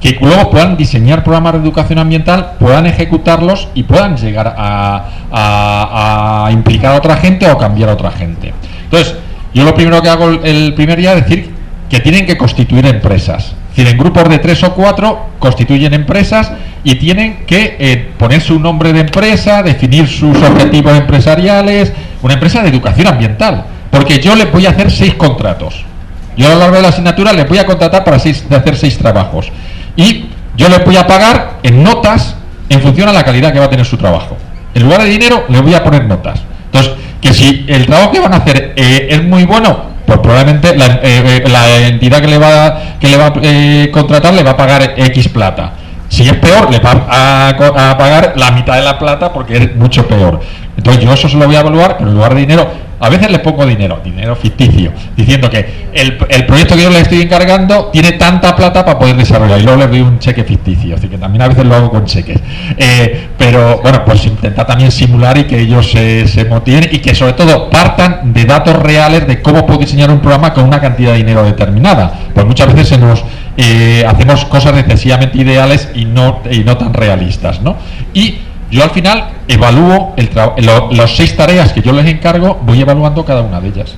que luego puedan diseñar programas de educación ambiental, puedan ejecutarlos y puedan llegar a implicar a otra gente o cambiar a otra gente. Entonces, yo lo primero que hago el primer día es decir que tienen que constituir empresas. Es decir, en grupos de 3 o 4 constituyen empresas y tienen que poner su nombre de empresa, definir sus objetivos empresariales, una empresa de educación ambiental. Porque yo les voy a hacer 6 contratos. Yo a lo largo de la asignatura les voy a contratar para hacer 6 trabajos. Y yo les voy a pagar en notas en función a la calidad que va a tener su trabajo. En lugar de dinero, les voy a poner notas. Entonces, que si el trabajo que van a hacer es muy bueno, pues probablemente la entidad que le va a contratar le va a pagar X plata. Si es peor, le va a pagar la mitad de la plata porque es mucho peor. Entonces yo eso se lo voy a evaluar, pero en lugar de dinero, a veces les pongo dinero ficticio, diciendo que el proyecto que yo les estoy encargando tiene tanta plata para poder desarrollar, y luego les doy un cheque ficticio, así que también a veces lo hago con cheques. Pero bueno, pues intentar también simular y que ellos se motiven y que sobre todo partan de datos reales de cómo puedo diseñar un programa con una cantidad de dinero determinada. Pues muchas veces hacemos cosas excesivamente ideales y no tan realistas, ¿no? Y yo al final evalúo los 6 tareas que yo les encargo, voy evaluando cada una de ellas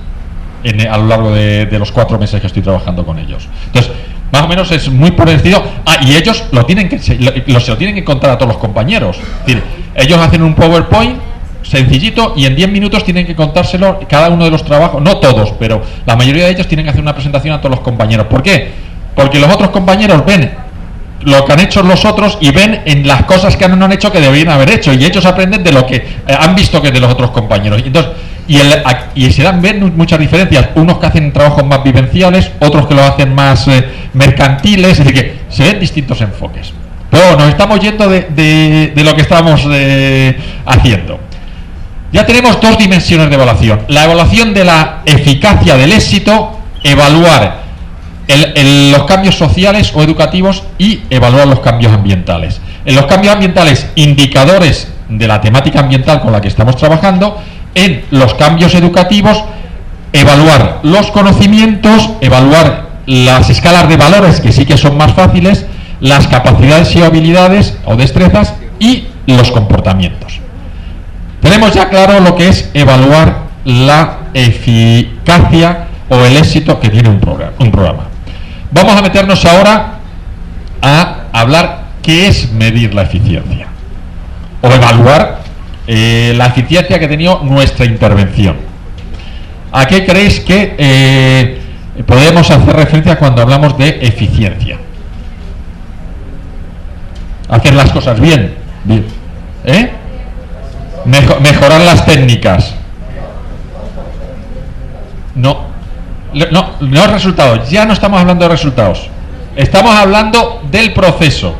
a lo largo de los 4 meses que estoy trabajando con ellos. Entonces, más o menos es muy por el estilo. Y ellos se lo tienen que contar a todos los compañeros. Es decir, ellos hacen un PowerPoint sencillito y en 10 minutos tienen que contárselo cada uno de los trabajos, no todos, pero la mayoría de ellos tienen que hacer una presentación a todos los compañeros. ¿Por qué? Porque los otros compañeros ven lo que han hecho los otros y ven en las cosas que no han hecho que deberían haber hecho, y ellos aprenden de lo que han visto que de los otros compañeros. Entonces, y se ven muchas diferencias, unos que hacen trabajos más vivenciales, otros que lo hacen más mercantiles, es decir, que se ven distintos enfoques. Pero nos estamos yendo de lo que estamos haciendo. Ya tenemos 2 dimensiones de evaluación: la evaluación de la eficacia del éxito, evaluar los cambios sociales o educativos, y evaluar los cambios ambientales. En los cambios ambientales, indicadores de la temática ambiental con la que estamos trabajando. En los cambios educativos, evaluar los conocimientos, evaluar las escalas de valores, que sí que son más fáciles, las capacidades y habilidades o destrezas, y los comportamientos. Tenemos ya claro lo que es evaluar la eficacia o el éxito que tiene un programa. Vamos a meternos ahora a hablar qué es medir la eficiencia o evaluar la eficiencia que ha tenido nuestra intervención. ¿A qué creéis que podemos hacer referencia cuando hablamos de eficiencia? Hacer las cosas bien. Mejorar las técnicas. No resultados, ya no estamos hablando de resultados, estamos hablando del proceso,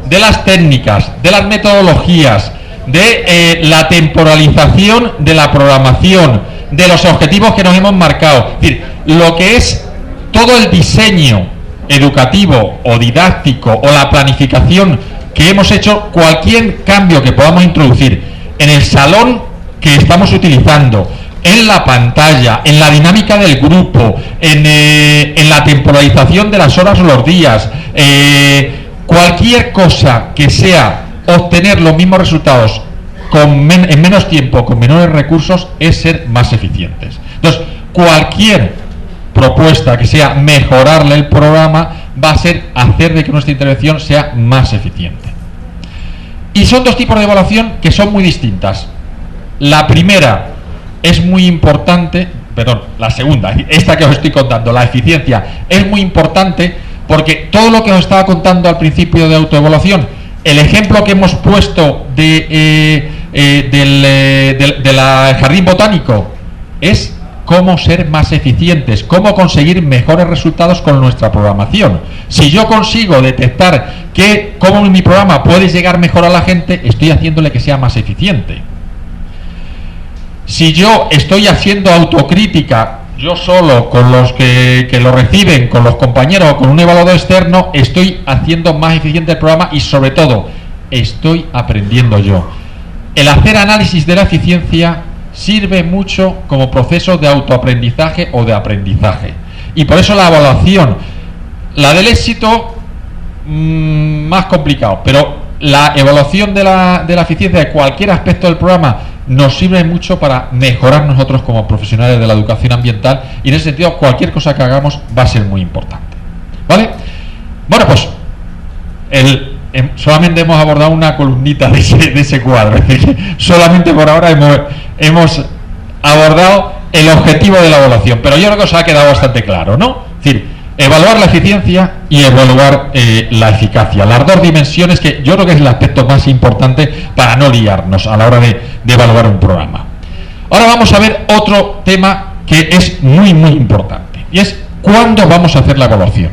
de las técnicas, de las metodologías, de la temporalización de la programación, de los objetivos que nos hemos marcado. Es decir, lo que es todo el diseño educativo o didáctico o la planificación que hemos hecho, cualquier cambio que podamos introducir en el salón que estamos utilizando, en la pantalla, en la dinámica del grupo, en la temporalización de las horas o los días, cualquier cosa que sea obtener los mismos resultados en menos tiempo, con menores recursos, es ser más eficientes. Entonces, cualquier propuesta que sea mejorarle el programa va a ser hacer de que nuestra intervención sea más eficiente. Y son 2 tipos de evaluación que son muy distintas. La primera es muy importante, la segunda, esta que os estoy contando, la eficiencia, es muy importante porque todo lo que os estaba contando al principio de autoevaluación, el ejemplo que hemos puesto del jardín botánico, es cómo ser más eficientes, cómo conseguir mejores resultados con nuestra programación. Si yo consigo detectar cómo mi programa puede llegar mejor a la gente, estoy haciéndole que sea más eficiente. Si yo estoy haciendo autocrítica, yo solo, con los que lo reciben, con los compañeros o con un evaluador externo, estoy haciendo más eficiente el programa y, sobre todo, estoy aprendiendo yo. El hacer análisis de la eficiencia sirve mucho como proceso de autoaprendizaje o de aprendizaje. Y por eso la evaluación, la del éxito, más complicado, pero la evaluación de la eficiencia de cualquier aspecto del programa nos sirve mucho para mejorar nosotros como profesionales de la educación ambiental, y en ese sentido cualquier cosa que hagamos va a ser muy importante, ¿vale? Bueno, pues solamente hemos abordado una columnita de ese cuadro, es decir, que solamente por ahora hemos abordado el objetivo de la evaluación, pero yo creo que os ha quedado bastante claro, ¿no? Es decir, evaluar la eficiencia y evaluar la eficacia, las dos dimensiones que yo creo que es el aspecto más importante para no liarnos a la hora de evaluar un programa. Ahora vamos a ver otro tema que es muy importante, y es ¿cuándo vamos a hacer la evaluación?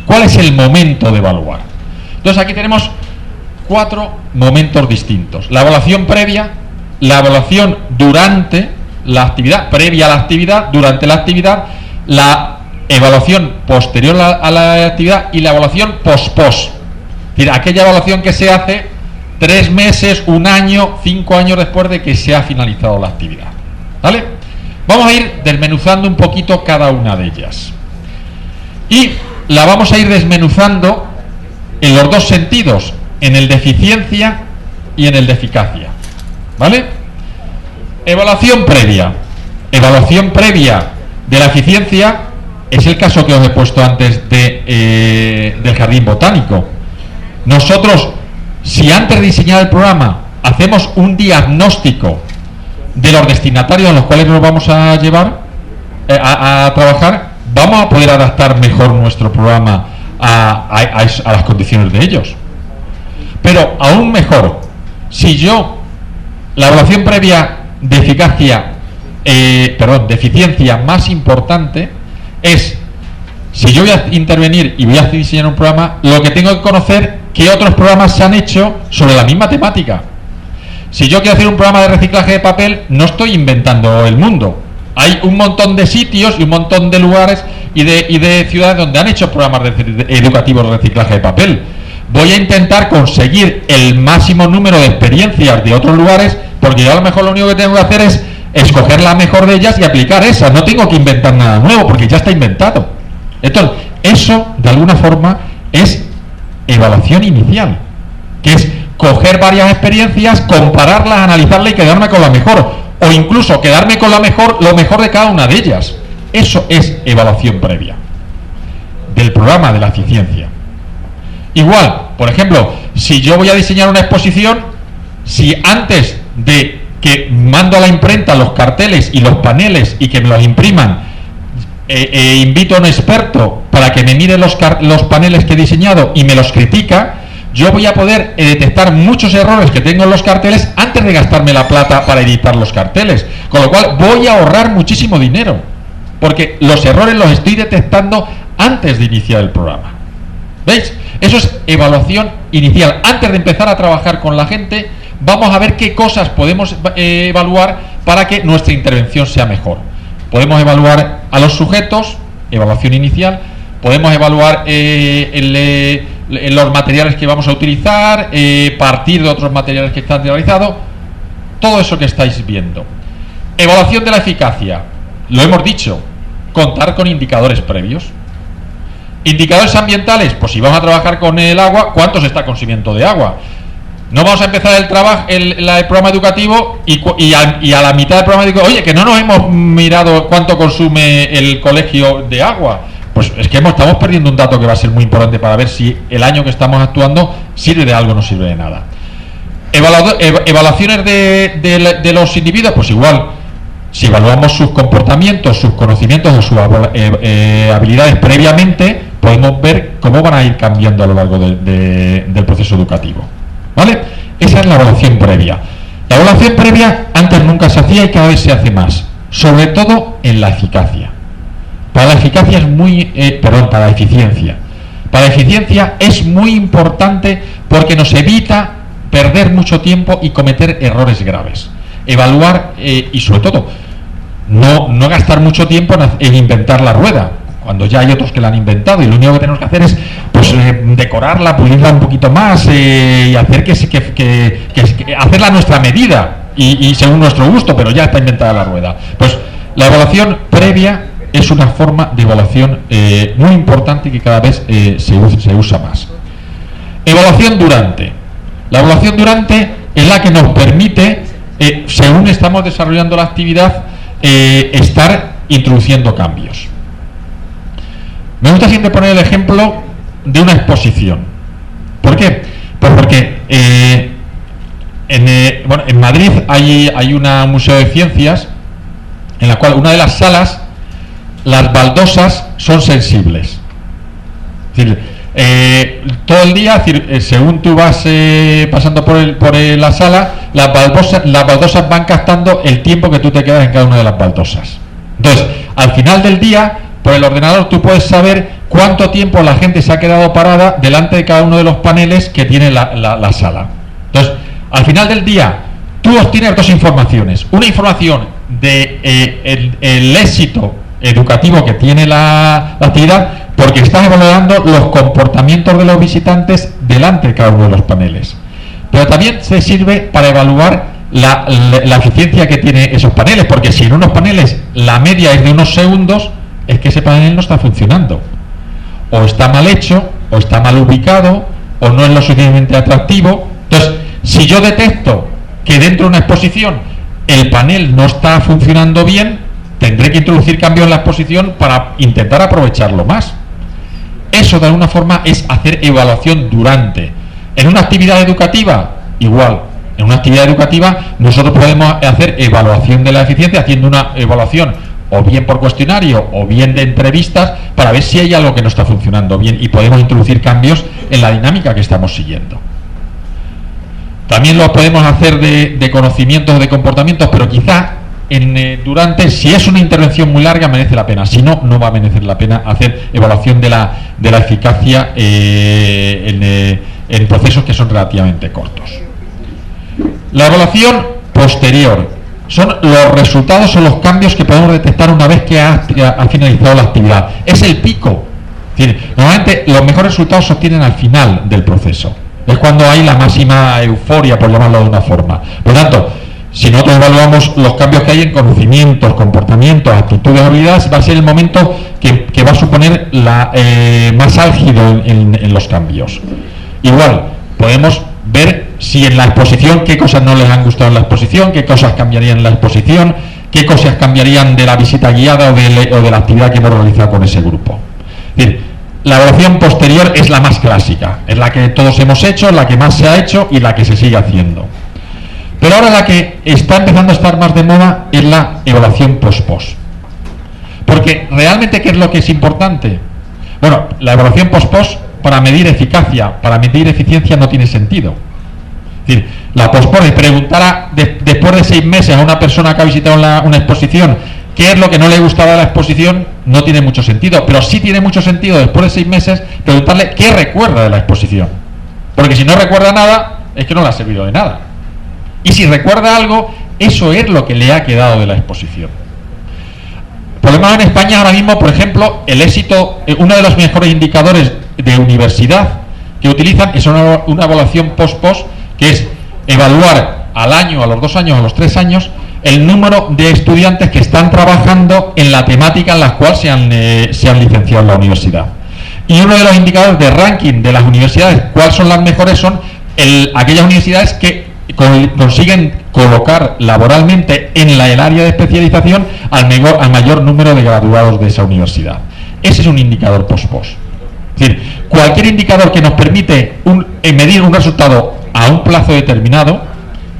¿Cuál es el momento de evaluar? Entonces aquí tenemos 4 momentos distintos: la evaluación previa, la evaluación durante la actividad, previa a la actividad, durante la actividad, la evaluación posterior a la actividad y la evaluación post-post. Es decir, aquella evaluación que se hace 3 meses, 1 año, 5 años después de que se ha finalizado la actividad, ¿vale? Vamos a ir desmenuzando un poquito cada una de ellas, y la vamos a ir desmenuzando en los dos sentidos, en el de eficiencia y en el de eficacia, ¿vale? Evaluación previa. Evaluación previa de la eficiencia es el caso que os he puesto antes del jardín botánico. Nosotros, si antes de diseñar el programa hacemos un diagnóstico de los destinatarios a los cuales nos vamos a llevar a trabajar, vamos a poder adaptar mejor nuestro programa a las condiciones de ellos. Pero aún mejor, si yo la evaluación previa de eficacia, de eficiencia más importante es, si yo voy a intervenir y voy a diseñar un programa, lo que tengo que conocer qué otros programas se han hecho sobre la misma temática. Si yo quiero hacer un programa de reciclaje de papel, no estoy inventando el mundo. Hay un montón de sitios y un montón de lugares y de ciudades donde han hecho programas educativos de reciclaje de papel. Voy a intentar conseguir el máximo número de experiencias de otros lugares, porque yo a lo mejor lo único que tengo que hacer es escoger la mejor de ellas y aplicar esa. No tengo que inventar nada nuevo, porque ya está inventado. Entonces, eso de alguna forma es evaluación inicial, que es coger varias experiencias, compararlas, analizarlas y quedarme con la mejor, o incluso quedarme con lo mejor de cada una de ellas. Eso es evaluación previa del programa de la eficiencia. Igual, por ejemplo, si yo voy a diseñar una exposición, si antes de que mando a la imprenta los carteles y los paneles y que me los impriman, invito a un experto para que me mire los paneles que he diseñado y me los critica, yo voy a poder detectar muchos errores que tengo en los carteles antes de gastarme la plata para editar los carteles, con lo cual voy a ahorrar muchísimo dinero, porque los errores los estoy detectando antes de iniciar el programa. ¿Veis? Eso es evaluación inicial. Antes de empezar a trabajar con la gente, vamos a ver qué cosas podemos evaluar para que nuestra intervención sea mejor. Podemos evaluar a los sujetos, evaluación inicial. Podemos evaluar los materiales que vamos a utilizar, partir de otros materiales que están realizados. Todo eso que estáis viendo. Evaluación de la eficacia. Lo hemos dicho, contar con indicadores previos. Indicadores ambientales, pues si vamos a trabajar con el agua, ¿cuánto se está consumiendo de agua? No vamos a empezar el programa educativo y a la mitad del programa educativo, oye, que no nos hemos mirado cuánto consume el colegio de agua. Pues es que estamos perdiendo un dato que va a ser muy importante para ver si el año que estamos actuando sirve de algo o no sirve de nada. Evaluaciones de los individuos, pues igual, si evaluamos sus comportamientos, sus conocimientos o sus habilidades previamente, podemos ver cómo van a ir cambiando a lo largo del proceso educativo, ¿vale? Esa es la evaluación previa. La evaluación previa antes nunca se hacía y cada vez se hace más, sobre todo en la eficacia. Para la eficacia es para la eficiencia. Para la eficiencia es muy importante porque nos evita perder mucho tiempo y cometer errores graves. Evaluar y sobre todo no gastar mucho tiempo en inventar la rueda, cuando ya hay otros que la han inventado y lo único que tenemos que hacer es decorarla, pulirla un poquito más y hacer hacerla a nuestra medida y según nuestro gusto, pero ya está inventada la rueda. Pues la evaluación previa es una forma de evaluación muy importante y que cada vez se usa más. Evaluación durante. La evaluación durante es la que nos permite, según estamos desarrollando la actividad, estar introduciendo cambios. Me gusta siempre poner el ejemplo de una exposición. ¿Por qué? Pues porque en Madrid hay un museo de ciencias en la cual una de las salas, las baldosas son sensibles. Es decir, todo el día, según tú vas pasando por la sala, las baldosas van captando el tiempo que tú te quedas en cada una de las baldosas. Entonces, al final del día, por el ordenador tú puedes saber cuánto tiempo la gente se ha quedado parada delante de cada uno de los paneles que tiene la sala. Entonces, al final del día, tú obtienes dos informaciones. Una información de el éxito educativo que tiene la actividad, porque estás evaluando los comportamientos de los visitantes delante de cada uno de los paneles. Pero también se sirve para evaluar la eficiencia que tiene esos paneles, porque si en unos paneles la media es de unos segundos, es que ese panel no está funcionando. O está mal hecho, o está mal ubicado, o no es lo suficientemente atractivo. Entonces, si yo detecto que dentro de una exposición el panel no está funcionando bien, tendré que introducir cambios en la exposición para intentar aprovecharlo más. Eso de alguna forma es hacer evaluación durante. En una actividad educativa, igual. En una actividad educativa nosotros podemos hacer evaluación de la eficiencia haciendo una evaluación o bien por cuestionario o bien de entrevistas para ver si hay algo que no está funcionando bien y podemos introducir cambios en la dinámica que estamos siguiendo. También lo podemos hacer de conocimientos o de comportamientos, pero quizá durante, si es una intervención muy larga, merece la pena. Si no, no va a merecer la pena hacer evaluación de la eficacia en procesos que son relativamente cortos. La evaluación posterior son los resultados o los cambios que podemos detectar una vez que ha finalizado la actividad. Es el pico. Normalmente los mejores resultados se obtienen al final del proceso. Es cuando hay la máxima euforia, por llamarlo de una forma. Por lo tanto, si nosotros evaluamos los cambios que hay en conocimientos, comportamientos, actitudes, habilidades, va a ser el momento que va a suponer más álgido en los cambios. Igual, podemos ver si en la exposición, qué cosas no les han gustado en la exposición, qué cosas cambiarían en la exposición, qué cosas cambiarían de la visita guiada o de la actividad que hemos realizado con ese grupo. Es decir, la evaluación posterior es la más clásica, es la que todos hemos hecho, la que más se ha hecho y la que se sigue haciendo. Pero ahora la que está empezando a estar más de moda es la evaluación post-post. Porque realmente, ¿qué es lo que es importante? Bueno, la evaluación post-post para medir eficacia, para medir eficiencia no tiene sentido. Es decir, la post-post es preguntar después de 6 meses a una persona que ha visitado una exposición qué es lo que no le gustaba de la exposición, no tiene mucho sentido. Pero sí tiene mucho sentido después de 6 meses preguntarle qué recuerda de la exposición. Porque si no recuerda nada, es que no le ha servido de nada. Y si recuerda algo, eso es lo que le ha quedado de la exposición. Por lo menos en España ahora mismo, por ejemplo, el éxito, uno de los mejores indicadores de universidad que utilizan es una evaluación post-post, que es evaluar al año, a los 2 años, a los 3 años, el número de estudiantes que están trabajando en la temática en la cual se han licenciado en la universidad. Y uno de los indicadores de ranking de las universidades, cuáles son las mejores, son aquellas universidades que consiguen colocar laboralmente en el área de especialización al mayor número de graduados de esa universidad. Ese es un indicador post-post. Es decir, cualquier indicador que nos permite medir un resultado a un plazo determinado,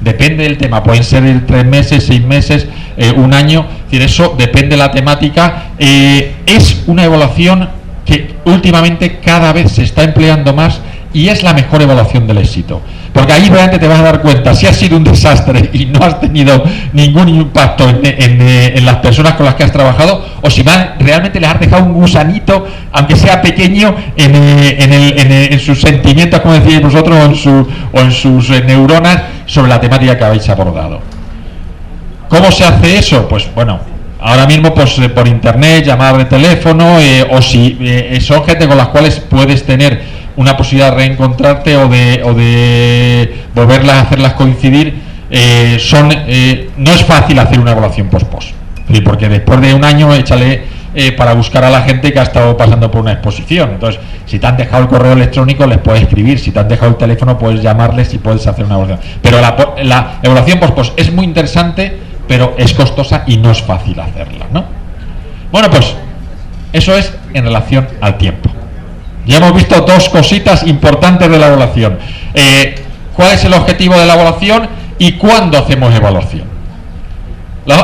depende del tema, pueden ser 3 meses, 6 meses, 1 año, es decir, eso depende de la temática, es una evaluación que últimamente cada vez se está empleando más y es la mejor evaluación del éxito, porque ahí realmente te vas a dar cuenta si has sido un desastre y no has tenido ningún impacto en las personas con las que has trabajado, o si realmente les has dejado un gusanito, aunque sea pequeño, en sus sentimientos, como decíais vosotros, o en sus neuronas sobre la temática que habéis abordado. ¿Cómo se hace eso? Pues bueno, ahora mismo pues por internet, llamadas de teléfono, o si son gente con las cuales puedes tener una posibilidad de reencontrarte o de volverlas a hacerlas coincidir, no es fácil hacer una evaluación post-post, porque después de 1 año échale para buscar a la gente que ha estado pasando por una exposición. Entonces, si te han dejado el correo electrónico, les puedes escribir. Si te han dejado el teléfono, puedes llamarles y puedes hacer una evaluación. Pero la evaluación post es muy interesante, pero es costosa y no es fácil hacerla, ¿no? Bueno, pues eso es en relación al tiempo. Ya hemos visto dos cositas importantes de la evaluación. ¿Cuál es el objetivo de la evaluación y cuándo hacemos evaluación?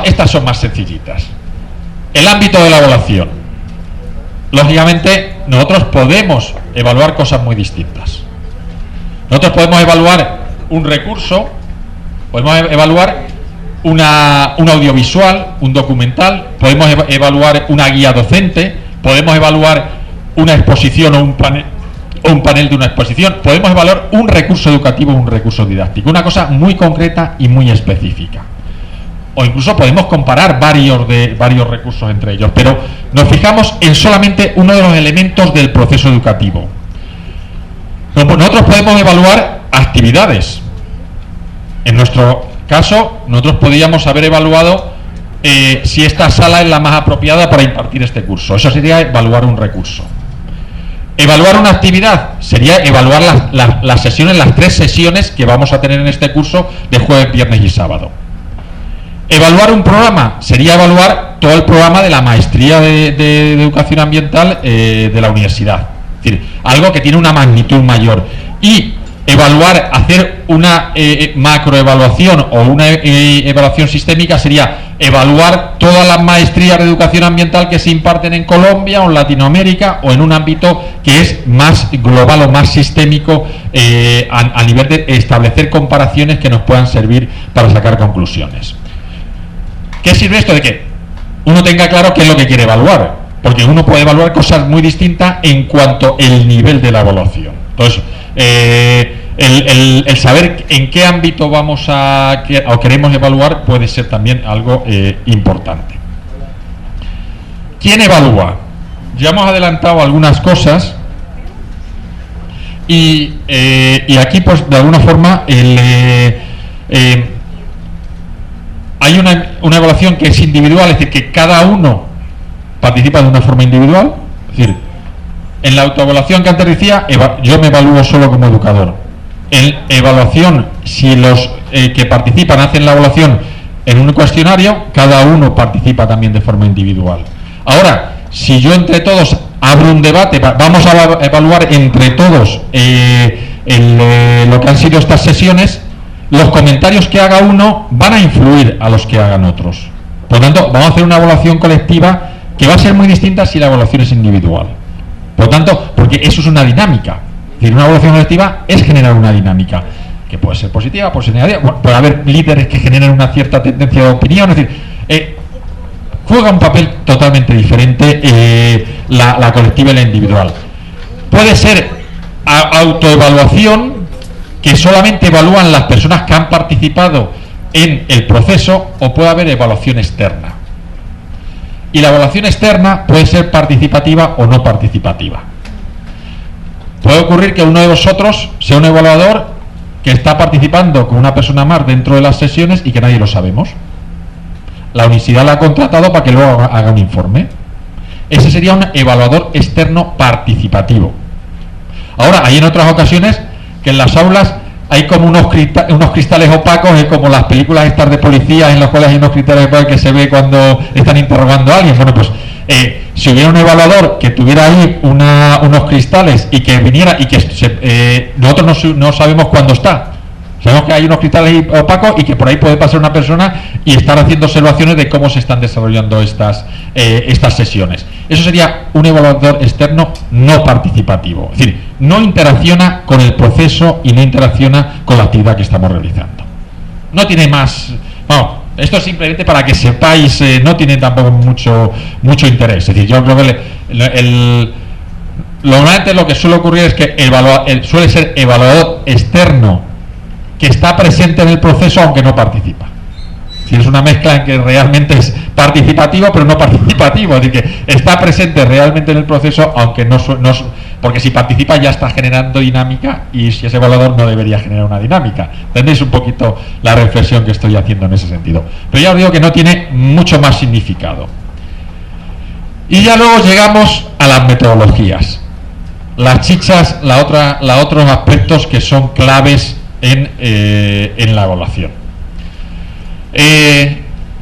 Estas son más sencillitas. El ámbito de la evaluación. Lógicamente, nosotros podemos evaluar cosas muy distintas. Nosotros podemos evaluar un recurso, podemos evaluar un audiovisual, un documental, podemos evaluar una guía docente, podemos evaluar una exposición o un panel de una exposición, podemos evaluar un recurso educativo o un recurso didáctico, una cosa muy concreta y muy específica. O incluso podemos comparar varios recursos entre ellos, pero nos fijamos en solamente uno de los elementos del proceso educativo. Nosotros podemos evaluar actividades. En nuestro caso, nosotros podríamos haber evaluado si esta sala es la más apropiada para impartir este curso. Eso sería evaluar un recurso. Evaluar una actividad sería evaluar las sesiones, las 3 sesiones que vamos a tener en este curso de jueves, viernes y sábado. Evaluar un programa sería evaluar todo el programa de la maestría de educación ambiental de la universidad. Es decir, algo que tiene una magnitud mayor. Y evaluar, hacer una macroevaluación o una evaluación sistémica sería evaluar todas las maestrías de educación ambiental que se imparten en Colombia o en Latinoamérica o en un ámbito que es más global o más sistémico a nivel de establecer comparaciones que nos puedan servir para sacar conclusiones. ¿Qué sirve esto? De que uno tenga claro qué es lo que quiere evaluar, porque uno puede evaluar cosas muy distintas en cuanto al nivel de la evaluación. Entonces, el saber en qué ámbito vamos o queremos evaluar puede ser también algo importante. ¿Quién evalúa? Ya hemos adelantado algunas cosas y aquí, pues, de alguna forma hay una evaluación que es individual, es decir, que cada uno participa de una forma individual. Es decir, en la autoevaluación que antes decía, yo me evalúo solo como educador. En evaluación, si los que participan hacen la evaluación en un cuestionario, cada uno participa también de forma individual. Ahora, si yo entre todos abro un debate, vamos a evaluar entre todos lo que han sido estas sesiones, los comentarios que haga uno van a influir a los que hagan otros. Por lo tanto, vamos a hacer una evaluación colectiva que va a ser muy distinta si la evaluación es individual. Por lo tanto, porque eso es una dinámica. Es decir, una evaluación colectiva es generar una dinámica que puede ser positiva, puede ser negativa. Bueno, puede haber líderes que generen una cierta tendencia de opinión. Es decir, juega un papel totalmente diferente la colectiva y la individual. Puede ser autoevaluación, que solamente evalúan las personas que han participado en el proceso, o puede haber evaluación externa. Y la evaluación externa puede ser participativa o no participativa. Puede ocurrir que uno de vosotros sea un evaluador que está participando con una persona más dentro de las sesiones y que nadie lo sabemos. La universidad la ha contratado para que luego haga un informe. Ese sería un evaluador externo participativo. Ahora, hay en otras ocasiones que en las aulas hay como unos cristales opacos, es como las películas estas de policías en las cuales hay unos cristales opacos que se ve cuando están interrogando a alguien. Bueno, pues si hubiera un evaluador que tuviera ahí unos cristales y que viniera y que nosotros no sabemos cuándo está. Sabemos que hay unos cristales opacos y que por ahí puede pasar una persona y estar haciendo observaciones de cómo se están desarrollando estas sesiones. Eso sería un evaluador externo no participativo. Es decir, no interacciona con el proceso y no interacciona con la actividad que estamos realizando. No tiene más... Vamos, esto es simplemente para que sepáis, no tiene tampoco mucho interés. Es decir, yo creo que normalmente lo que suele ocurrir es que suele ser evaluador externo que está presente en el proceso aunque no participa. Si es una mezcla en que realmente es participativo pero no participativo, es decir, que está presente realmente en el proceso aunque no porque si participa ya está generando dinámica y si es evaluador no debería generar una dinámica. ¿Entendéis un poquito la reflexión que estoy haciendo en ese sentido? Pero ya os digo que no tiene mucho más significado. Y ya luego llegamos a las metodologías, las chichas, los otros aspectos que son claves en la evaluación.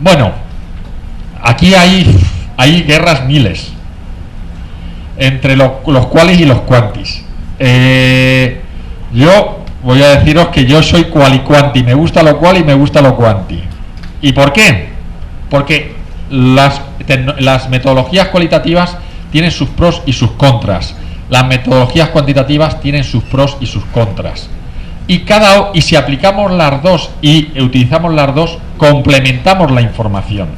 Bueno, aquí hay guerras miles entre los qualis y los quantis. Yo voy a deciros que yo soy quali quanti, me gusta lo quali y me gusta lo quanti. ¿Y por qué? Porque las metodologías cualitativas tienen sus pros y sus contras. Las metodologías cuantitativas tienen sus pros y sus contras. Y si aplicamos las dos y utilizamos las dos, complementamos la información.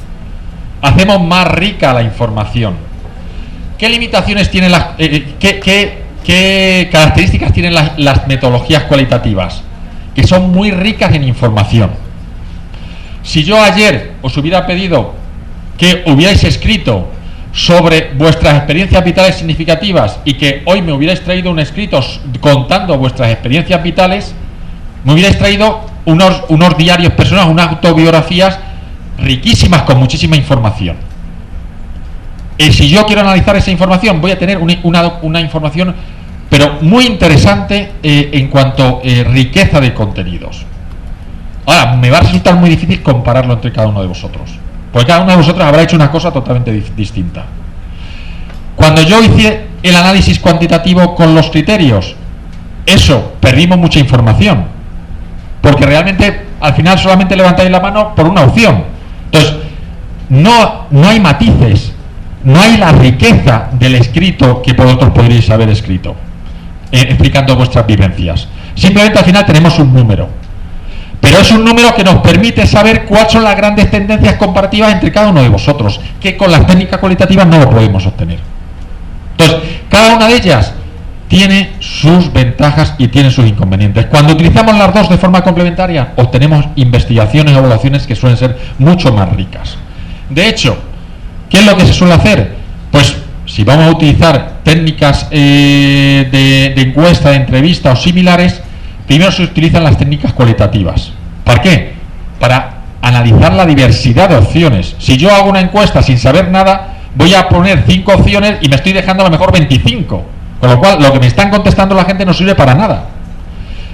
Hacemos más rica la información. ¿Qué limitaciones tienen qué características tienen las metodologías cualitativas? Que son muy ricas en información. Si yo ayer os hubiera pedido que hubierais escrito sobre vuestras experiencias vitales significativas y que hoy me hubierais traído un escrito contando vuestras experiencias vitales, me hubierais traído unos diarios personales, unas autobiografías riquísimas con muchísima información. Y si yo quiero analizar esa información, voy a tener una información pero muy interesante en cuanto a riqueza de contenidos. Ahora, me va a resultar muy difícil compararlo entre cada uno de vosotros, porque cada uno de vosotros habrá hecho una cosa totalmente distinta. Cuando yo hice el análisis cuantitativo con los criterios, perdimos mucha información, porque realmente al final solamente levantáis la mano por una opción. Entonces, no hay matices, no hay la riqueza del escrito que vosotros podríais haber escrito, explicando vuestras vivencias. Simplemente al final tenemos un número, pero es un número que nos permite saber cuáles son las grandes tendencias comparativas entre cada uno de vosotros, que con las técnicas cualitativas no lo podemos obtener. Entonces, cada una de ellas tiene sus ventajas y tiene sus inconvenientes. Cuando utilizamos las dos de forma complementaria, obtenemos investigaciones o evaluaciones que suelen ser mucho más ricas. De hecho, ¿qué es lo que se suele hacer? Pues si vamos a utilizar técnicas de encuesta, de entrevista o similares, primero se utilizan las técnicas cualitativas. ¿Para qué? Para analizar la diversidad de opciones. Si yo hago una encuesta sin saber nada, voy a poner 5 opciones y me estoy dejando a lo mejor 25. Con lo cual, lo que me están contestando la gente no sirve para nada.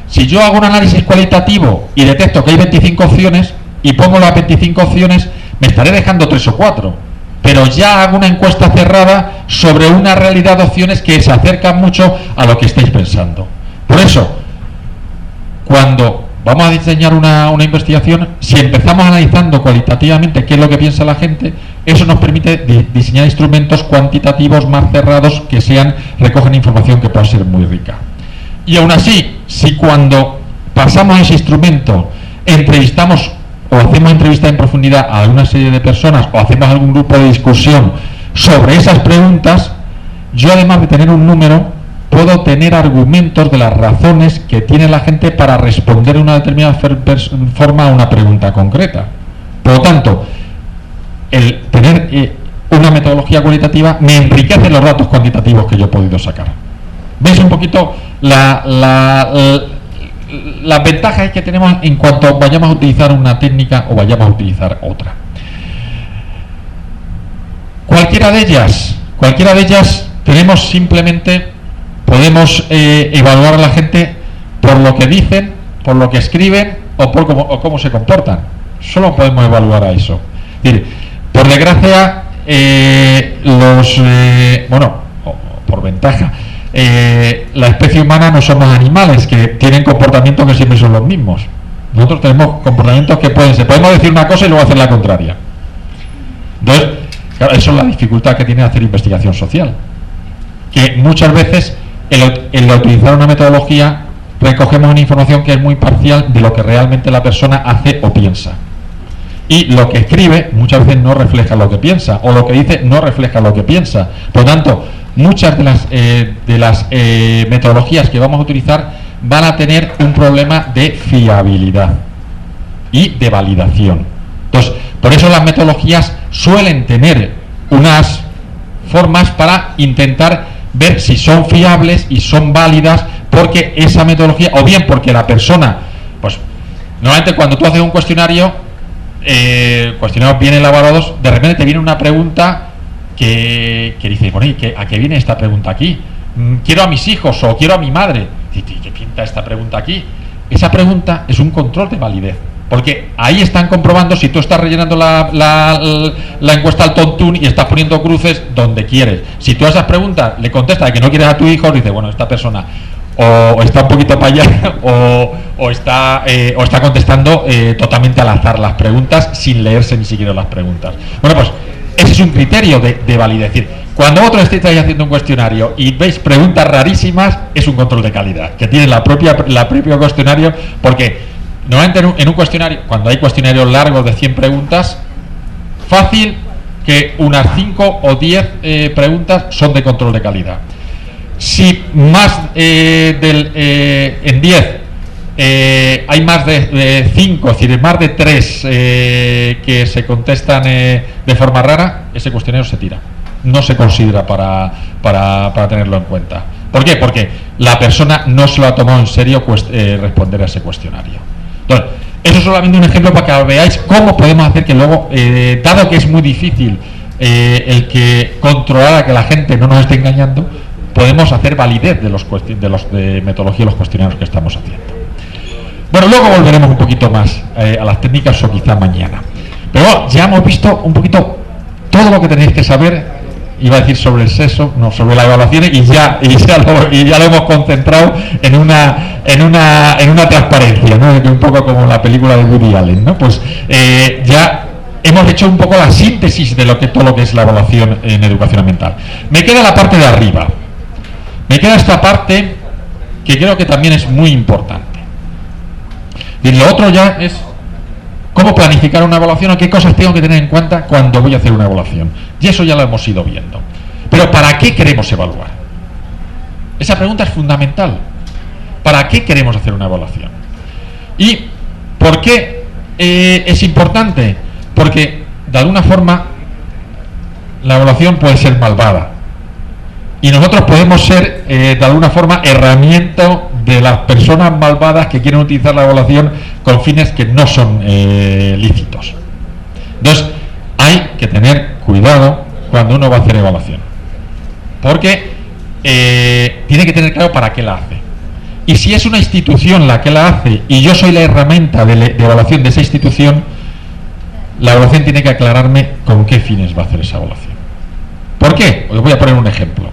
Si yo hago un análisis cualitativo y detecto que hay 25 opciones y pongo las 25 opciones, me estaré dejando 3 o 4. Pero ya hago una encuesta cerrada sobre una realidad de opciones que se acercan mucho a lo que estáis pensando. Por eso, cuando vamos a diseñar una investigación, si empezamos analizando cualitativamente qué es lo que piensa la gente, eso nos permite diseñar instrumentos cuantitativos más cerrados que recogen información que pueda ser muy rica. Y aún así, si cuando pasamos ese instrumento entrevistamos o hacemos entrevistas en profundidad a alguna serie de personas o hacemos algún grupo de discusión sobre esas preguntas, yo además de tener un número, puedo tener argumentos de las razones que tiene la gente para responder de una determinada forma a una pregunta concreta. Por lo tanto, el tener una metodología cualitativa me enriquece los datos cuantitativos que yo he podido sacar. ¿Veis un poquito las ventajas que tenemos en cuanto vayamos a utilizar una técnica o vayamos a utilizar otra? Cualquiera de ellas podemos evaluar a la gente por lo que dicen, por lo que escriben o por cómo se comportan. Solo podemos evaluar a eso. Es decir, por desgracia, por ventaja, la especie humana no somos animales que tienen comportamientos que siempre son los mismos. Nosotros tenemos comportamientos que podemos decir una cosa y luego hacer la contraria. Entonces, claro, eso es la dificultad que tiene hacer investigación social, que muchas veces el utilizar una metodología recogemos una información que es muy parcial de lo que realmente la persona hace o piensa, y lo que escribe muchas veces no refleja lo que piensa, o lo que dice no refleja lo que piensa. Por lo tanto, muchas de las metodologías que vamos a utilizar van a tener un problema de fiabilidad y de validación. Entonces, por eso las metodologías suelen tener unas formas para intentar ver si son fiables y son válidas, porque esa metodología, o bien porque la persona, pues normalmente cuando tú haces un cuestionarios bien elaborados, de repente te viene una pregunta que dice, bueno, ¿y a qué viene esta pregunta aquí? Quiero a mis hijos o quiero a mi madre. ¿Y qué pinta esta pregunta aquí? Esa pregunta es un control de validez, porque ahí están comprobando si tú estás rellenando la encuesta al tontún y estás poniendo cruces donde quieres. Si tú a esas preguntas le contestas que no quieres a tu hijo, dice, bueno, esta persona o está un poquito para allá o está contestando totalmente al azar las preguntas sin leerse ni siquiera las preguntas. Bueno, pues ese es un criterio de validez. Es decir, cuando vosotros estéis haciendo un cuestionario y veis preguntas rarísimas, es un control de calidad que tiene la propia cuestionario, porque normalmente en un cuestionario, cuando hay cuestionarios largos de 100 preguntas, fácil que unas 5 o 10 preguntas son de control de calidad. Si más en 10 hay más de 5, es decir, más de 3 que se contestan de forma rara, ese cuestionario se tira. No se considera para tenerlo en cuenta. ¿Por qué? Porque la persona no se lo ha tomado en serio responder a ese cuestionario. Entonces, eso es solamente un ejemplo para que veáis cómo podemos hacer que luego, dado que es muy difícil el que controlar a que la gente no nos esté engañando, podemos hacer validez de metodología de los cuestionarios que estamos haciendo. Bueno, luego volveremos un poquito más a las técnicas o quizá mañana. Pero bueno, ya hemos visto un poquito todo lo que tenéis que saber, iba a decir sobre el sexo, no, sobre la evaluación, y ya lo hemos concentrado en una transparencia, ¿no? Un poco como la película de Woody Allen, ¿no? Pues ya hemos hecho un poco la síntesis de todo lo que es la evaluación en educación ambiental. Me queda la parte de arriba. Me queda esta parte que creo que también es muy importante. Y lo otro ya es cómo planificar una evaluación o qué cosas tengo que tener en cuenta cuando voy a hacer una evaluación. Y eso ya lo hemos ido viendo. Pero ¿para qué queremos evaluar? Esa pregunta es fundamental. ¿Para qué queremos hacer una evaluación? ¿Y por qué es importante? Porque de alguna forma la evaluación puede ser malvada. Y nosotros podemos ser, de alguna forma, herramienta de las personas malvadas que quieren utilizar la evaluación con fines que no son lícitos. Entonces, hay que tener cuidado cuando uno va a hacer evaluación. Porque tiene que tener claro para qué la hace. Y si es una institución la que la hace y yo soy la herramienta de evaluación de esa institución, la evaluación tiene que aclararme con qué fines va a hacer esa evaluación. ¿Por qué? Os voy a poner un ejemplo.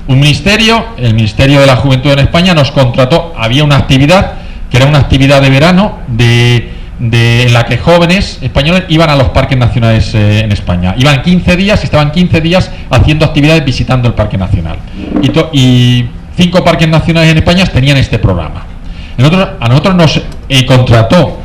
Un ministerio, el Ministerio de la Juventud en España, nos contrató, había una actividad que era una actividad de verano en la que jóvenes españoles iban a los parques nacionales en España. Iban 15 días, estaban 15 días haciendo actividades visitando el Parque Nacional. Y 5 parques nacionales en España tenían este programa. A nosotros nos contrató.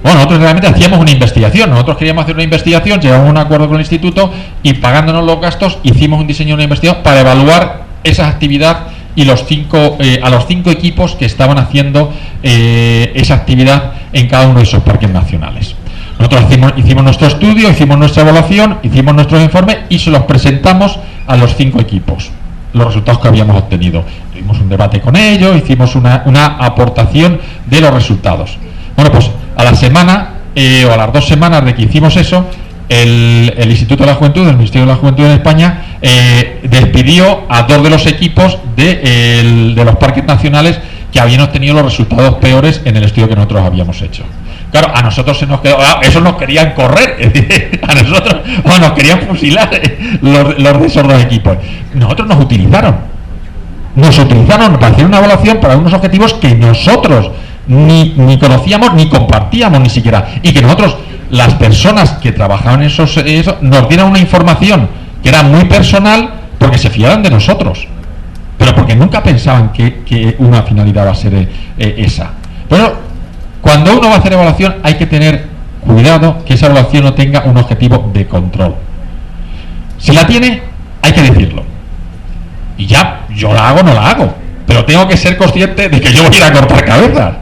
Nosotros realmente hacíamos una investigación. Nosotros queríamos hacer una investigación, llegamos a un acuerdo con el instituto y pagándonos los gastos hicimos un diseño de una investigación para evaluar esa actividad y a los 5 equipos que estaban haciendo esa actividad en cada uno de esos parques nacionales. Nosotros hicimos nuestro estudio, hicimos nuestra evaluación, hicimos nuestros informes y se los presentamos a los 5 equipos, los resultados que habíamos obtenido. Tuvimos un debate con ellos, hicimos una aportación de los resultados. Bueno, pues a la semana o a las 2 semanas de que hicimos eso, el Instituto de la Juventud, el Ministerio de la Juventud en España, despidió a 2 de los equipos de los parques nacionales que habían obtenido los resultados peores en el estudio que nosotros habíamos hecho. Claro, a nosotros se nos quedó, esos nos querían correr, es decir, a nosotros nos querían fusilar los de esos 2 equipos. Nosotros nos utilizaron para hacer una evaluación para unos objetivos que nosotros ni conocíamos ni compartíamos ni siquiera, y que nosotros, las personas que trabajaban en eso, nos dieran una información que era muy personal porque se fiaban de nosotros, pero porque nunca pensaban que una finalidad va a ser esa. Pero cuando uno va a hacer evaluación hay que tener cuidado que esa evaluación no tenga un objetivo de control. Si la tiene, hay que decirlo. Y ya, yo la hago o no la hago, pero tengo que ser consciente de que yo voy a ir a cortar cabezas.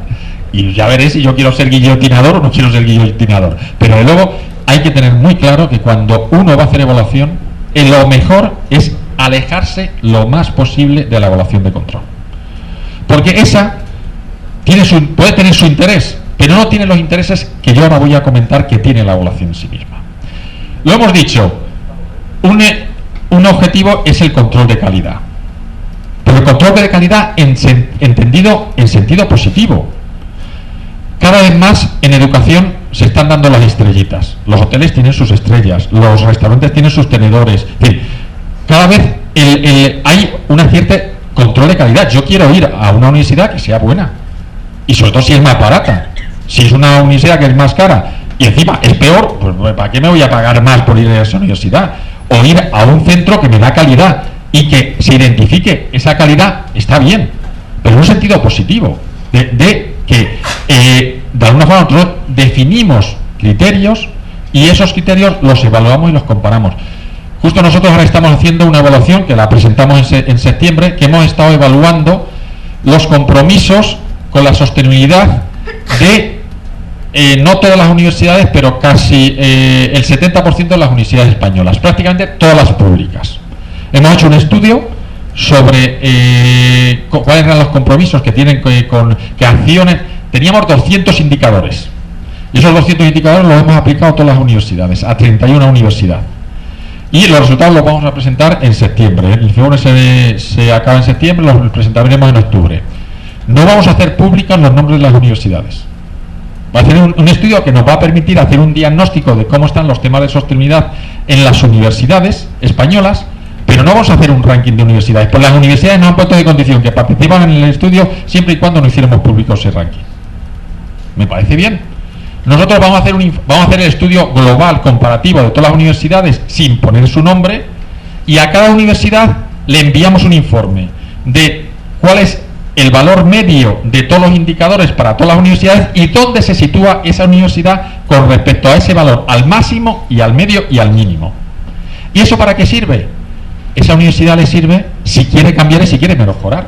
Y ya veré si yo quiero ser guillotinador o no quiero ser guillotinador. Pero de luego hay que tener muy claro que cuando uno va a hacer evaluación, lo mejor es alejarse lo más posible de la evaluación de control. Porque esa puede tener su interés, pero no tiene los intereses que yo ahora voy a comentar que tiene la evaluación en sí misma. Lo hemos dicho, un objetivo es el control de calidad. Pero el control de calidad entendido en sentido positivo. Cada vez más en educación se están dando las estrellitas. Los hoteles tienen sus estrellas, los restaurantes tienen sus tenedores. Es decir, cada vez hay una cierta control de calidad. Yo quiero ir a una universidad que sea buena. Y sobre todo si es más barata. Si es una universidad que es más cara y encima es peor, pues ¿para qué me voy a pagar más por ir a esa universidad? O ir a un centro que me da calidad y que se identifique esa calidad, está bien, pero en un sentido positivo, de que de alguna forma nosotros definimos criterios y esos criterios los evaluamos y los comparamos. Justo nosotros ahora estamos haciendo una evaluación que la presentamos en septiembre, que hemos estado evaluando los compromisos con la sostenibilidad de no todas las universidades, pero casi el 70% de las universidades españolas, prácticamente todas las públicas. Hemos hecho un estudio sobre cuáles eran los compromisos que tienen que acciones. Teníamos 200 indicadores y esos 200 indicadores los hemos aplicado a todas las universidades, a 31 universidades. Y los resultados los vamos a presentar en septiembre. El informe se acaba en septiembre, los presentaremos en octubre. No vamos a hacer públicos los nombres de las universidades. Va a hacer un estudio que nos va a permitir hacer un diagnóstico de cómo están los temas de sostenibilidad en las universidades españolas, pero no vamos a hacer un ranking de universidades. Pues las universidades nos han puesto de condición que participan en el estudio siempre y cuando no hiciéramos público ese ranking. Me parece bien. Nosotros vamos a hacer el estudio global, comparativo de todas las universidades sin poner su nombre, y a cada universidad le enviamos un informe de cuál es el valor medio de todos los indicadores para todas las universidades y dónde se sitúa esa universidad con respecto a ese valor, al máximo y al medio y al mínimo. ¿Y eso para qué sirve? Esa universidad le sirve si quiere cambiar y si quiere mejorar,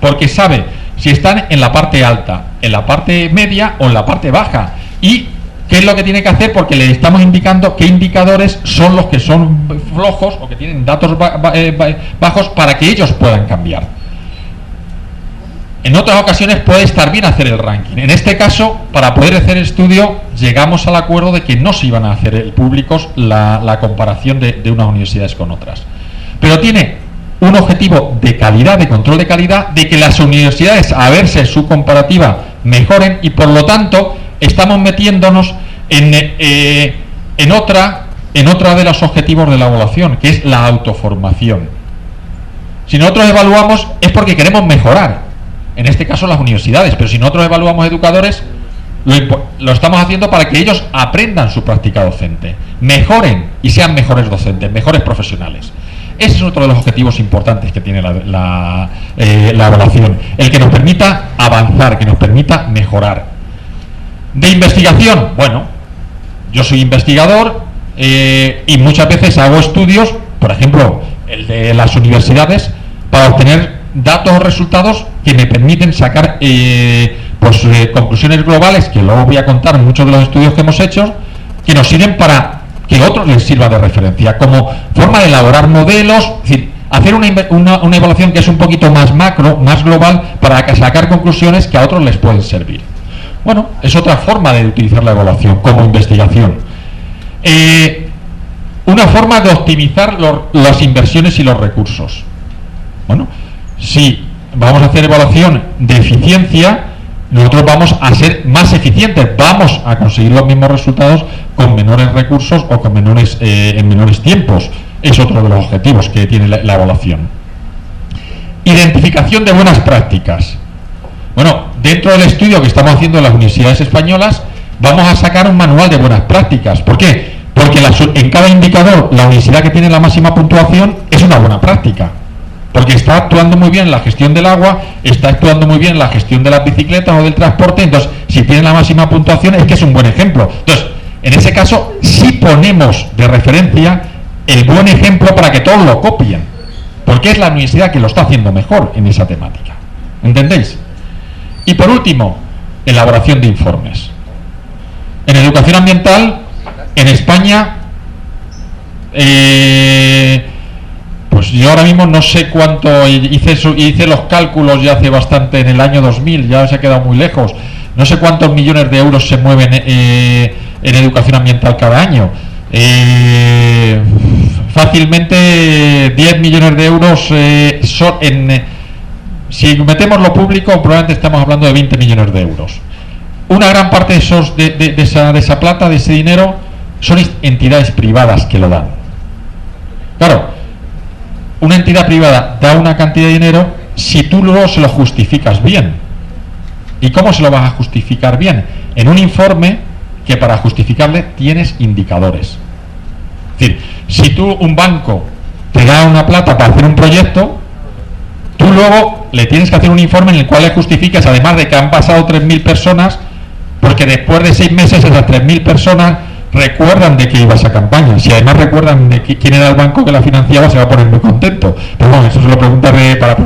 porque sabe si están en la parte alta, en la parte media o en la parte baja, y qué es lo que tiene que hacer, porque le estamos indicando qué indicadores son los que son flojos o que tienen datos bajos para que ellos puedan cambiar. En otras ocasiones puede estar bien hacer el ranking. En este caso, para poder hacer el estudio, llegamos al acuerdo de que no se iban a hacer públicos la comparación de unas universidades con otras. Pero tiene un objetivo de calidad, de control de calidad, de que las universidades, a verse su comparativa, mejoren, y por lo tanto estamos metiéndonos en otra de los objetivos de la evaluación, que es la autoformación. Si nosotros evaluamos es porque queremos mejorar, en este caso las universidades, pero si nosotros evaluamos educadores, lo estamos haciendo para que ellos aprendan su práctica docente, mejoren y sean mejores docentes, mejores profesionales. Ese es otro de los objetivos importantes que tiene la evaluación, el que nos permita avanzar, que nos permita mejorar. De investigación, bueno, yo soy investigador y muchas veces hago estudios, por ejemplo, el de las universidades, para obtener datos o resultados que me permiten sacar conclusiones globales, que luego voy a contar muchos de los estudios que hemos hecho, que nos sirven para que a otros les sirva de referencia, como forma de elaborar modelos, es decir, hacer una evaluación que es un poquito más macro, más global, para sacar conclusiones que a otros les pueden servir. Bueno, es otra forma de utilizar la evaluación como investigación. Una forma de optimizar las inversiones y los recursos. Bueno, si vamos a hacer evaluación de eficiencia, nosotros vamos a ser más eficientes, vamos a conseguir los mismos resultados con menores recursos o con en menores tiempos. Es otro de los objetivos que tiene la evaluación. Identificación de buenas prácticas. Bueno, dentro del estudio que estamos haciendo en las universidades españolas, vamos a sacar un manual de buenas prácticas. ¿Por qué? Porque en cada indicador, la universidad que tiene la máxima puntuación es una buena práctica, porque está actuando muy bien en la gestión del agua, está actuando muy bien en la gestión de las bicicletas o del transporte. Entonces, si tiene la máxima puntuación, es que es un buen ejemplo. Entonces, en ese caso, sí ponemos de referencia el buen ejemplo para que todos lo copien, porque es la universidad que lo está haciendo mejor en esa temática. ¿Entendéis? Y por último, elaboración de informes. En educación ambiental, en España, pues yo ahora mismo no sé cuánto, hice los cálculos ya hace bastante, en el año 2000, ya se ha quedado muy lejos, no sé cuántos millones de euros se mueven en educación ambiental cada año. fácilmente 10 millones de euros son si metemos lo público, probablemente estamos hablando de 20 millones de euros. Una gran parte de esos de esa plata, de ese dinero, son entidades privadas que lo dan. Claro, una entidad privada da una cantidad de dinero si tú luego se lo justificas bien. ¿Y cómo se lo vas a justificar bien? En un informe que para justificarle tienes indicadores. Es decir, si tú, un banco, te da una plata para hacer un proyecto, tú luego le tienes que hacer un informe en el cual le justificas, además de que han pasado 3.000 personas, porque después de 6 meses esas 3.000 personas recuerdan de que iba esa campaña. Si además recuerdan de quién era el banco que la financiaba, se va a poner muy contento. Pero bueno, eso se lo preguntaré para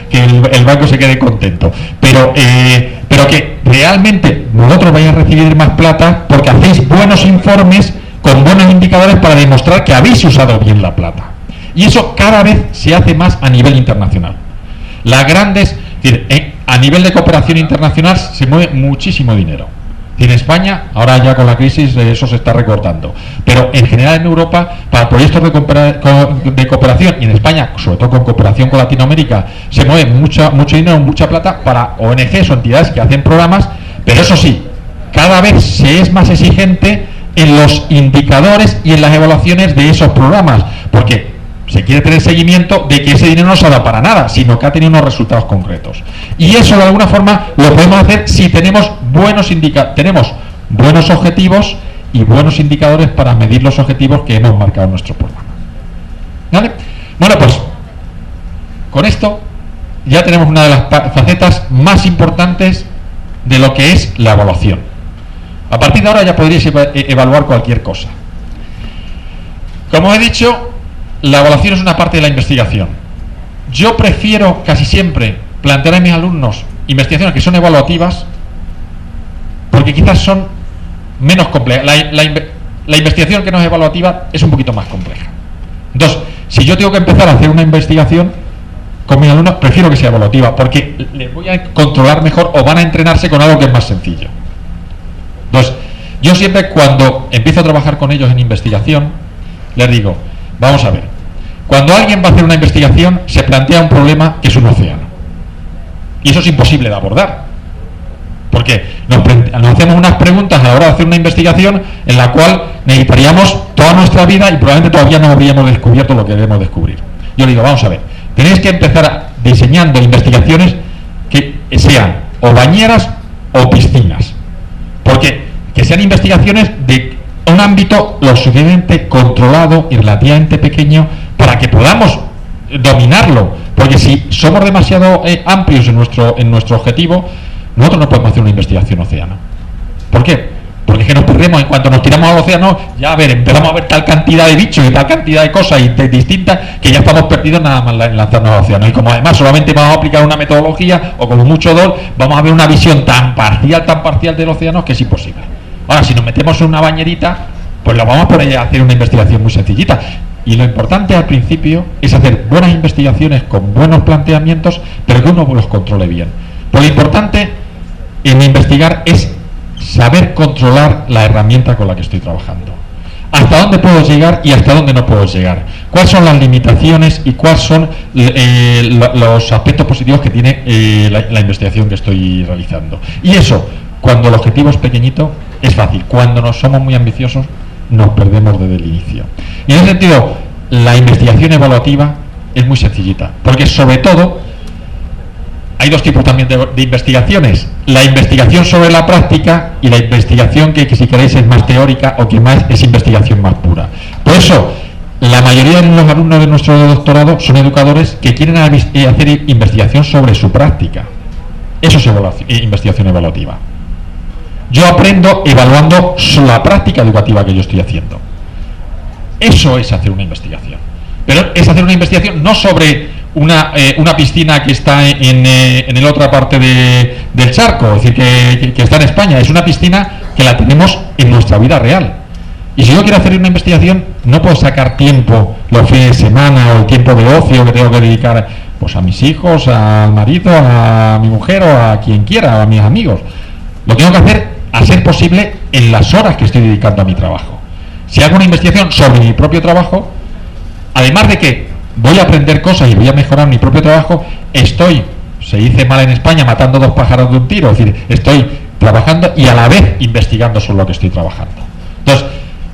que el banco se quede contento. Pero que realmente vosotros vais a recibir más plata porque hacéis buenos informes con buenos indicadores para demostrar que habéis usado bien la plata. Y eso cada vez se hace más a nivel internacional. Las grandes, es decir, a nivel de cooperación internacional se mueve muchísimo dinero. En España, ahora ya con la crisis, eso se está recortando. Pero en general en Europa, para proyectos de cooperación, y en España, sobre todo con cooperación con Latinoamérica, se mueve mucho dinero, mucha plata para ONGs o entidades que hacen programas, pero eso sí, cada vez se es más exigente en los indicadores y en las evaluaciones de esos programas, porque se quiere tener seguimiento de que ese dinero no se ha dado para nada, sino que ha tenido unos resultados concretos. Y eso de alguna forma lo podemos hacer si tenemos tenemos buenos objetivos y buenos indicadores para medir los objetivos que hemos marcado en nuestro programa. ¿Vale? Bueno, pues con esto ya tenemos una de las facetas más importantes de lo que es la evaluación. A partir de ahora ya podríais evaluar cualquier cosa. Como he dicho, la evaluación es una parte de la investigación. Yo prefiero casi siempre plantear a mis alumnos investigaciones que son evaluativas porque quizás son menos complejas. La investigación que no es evaluativa es un poquito más compleja. Entonces, si yo tengo que empezar a hacer una investigación con mis alumnos, prefiero que sea evaluativa porque les voy a controlar mejor o van a entrenarse con algo que es más sencillo. Entonces, yo siempre cuando empiezo a trabajar con ellos en investigación, les digo, vamos a ver, cuando alguien va a hacer una investigación se plantea un problema que es un océano y eso es imposible de abordar porque nos hacemos unas preguntas a la hora de hacer una investigación en la cual necesitaríamos toda nuestra vida y probablemente todavía no habríamos descubierto lo que debemos descubrir. Yo le digo, vamos a ver, tenéis que empezar diseñando investigaciones que sean o bañeras o piscinas, porque que sean investigaciones de un ámbito lo suficientemente controlado y relativamente pequeño para que podamos dominarlo, porque si somos demasiado amplios en nuestro objetivo, nosotros no podemos hacer una investigación océano. ¿Por qué? Porque es que nos perdemos en cuanto nos tiramos al océano, ya empezamos a ver tal cantidad de bichos y tal cantidad de cosas distintas que ya estamos perdidos nada más lanzarnos al océano. Y como además solamente vamos a aplicar una metodología o como mucho DOL, vamos a ver una visión tan parcial del océano que es imposible. Ahora, si nos metemos en una bañerita, pues lo vamos a poder hacer una investigación muy sencillita. Y lo importante al principio es hacer buenas investigaciones con buenos planteamientos, pero que uno los controle bien. Pues lo importante en investigar es saber controlar la herramienta con la que estoy trabajando. Hasta dónde puedo llegar y hasta dónde no puedo llegar. Cuáles son las limitaciones y cuáles son los aspectos positivos que tiene la investigación que estoy realizando. Y eso, cuando el objetivo es pequeñito, es fácil. Cuando no somos muy ambiciosos, nos perdemos desde el inicio. Y en ese sentido, la investigación evaluativa es muy sencillita, porque sobre todo hay dos tipos también de investigaciones: la investigación sobre la práctica y la investigación que si queréis es más teórica o que más es investigación más pura. Por eso, la mayoría de los alumnos de nuestro doctorado son educadores que quieren hacer investigación sobre su práctica. Eso es investigación evaluativa. Yo aprendo evaluando la práctica educativa que yo estoy haciendo. Eso es hacer una investigación. Pero es hacer una investigación no sobre una piscina que está en la otra parte del charco, es decir, que está en España. Es una piscina que la tenemos en nuestra vida real. Y si yo quiero hacer una investigación, no puedo sacar tiempo los fines de semana o el tiempo de ocio que tengo que dedicar pues a mis hijos, al marido, a mi mujer o a quien quiera, o a mis amigos. Lo tengo que hacer a ser posible en las horas que estoy dedicando a mi trabajo. si hago una investigación sobre mi propio trabajo, además de que voy a aprender cosas y voy a mejorar mi propio trabajo, se dice mal en España, matando dos pájaros de un tiro, es decir, estoy trabajando y a la vez investigando sobre lo que estoy trabajando. Entonces,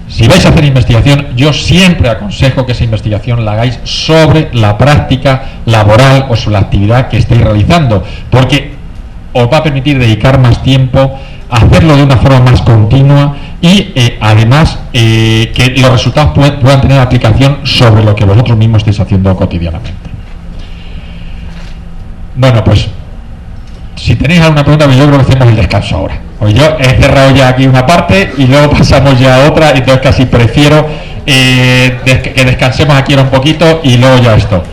si vais a hacer investigación, yo siempre aconsejo que esa investigación la hagáis sobre la práctica laboral o sobre la actividad que estéis realizando, porque os va a permitir dedicar más tiempo, hacerlo de una forma más continua y además que los resultados puedan tener aplicación sobre lo que vosotros mismos estáis haciendo cotidianamente. Bueno, pues si tenéis alguna pregunta, yo creo que hacemos el descanso ahora. Pues yo he cerrado ya aquí una parte y luego pasamos ya a otra, entonces casi prefiero que descansemos aquí ahora un poquito y luego ya esto.